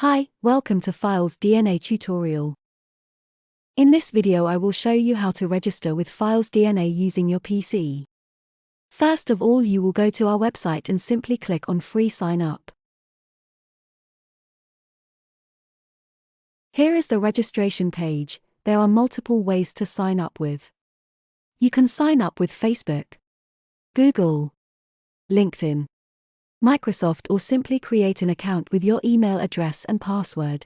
Hi, welcome to FilesDNA tutorial. In this video I will show you how to register with FilesDNA using your PC. First of all, you will go to our website and simply click on Free Sign Up. Here is the registration page. There are multiple ways to sign up with. You can sign up with Facebook, Google, LinkedIn, Microsoft, or simply create an account with your email address and password.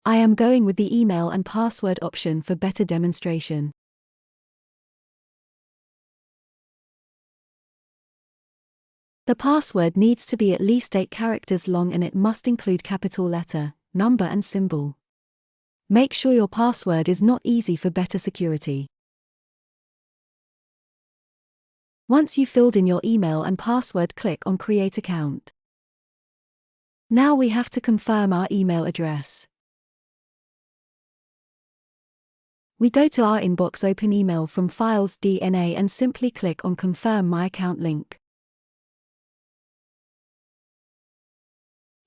I am going with the email and password option for better demonstration. The password needs to be at least 8 characters long and it must include capital letter, number and symbol. Make sure your password is not easy for better security. Once you've filled in your email and password, click on Create Account. Now we have to confirm our email address. We go to our inbox, open email from FilesDNA and simply click on Confirm My Account link.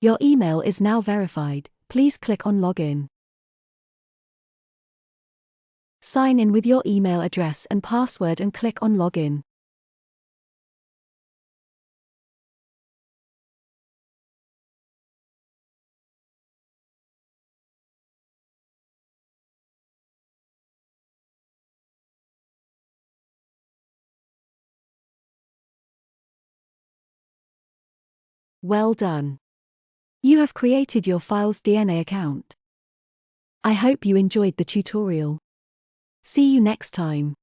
Your email is now verified. Please click on Login. Sign in with your email address and password and click on Login. Well done. You have created your FilesDNA account. I hope you enjoyed the tutorial. See you next time.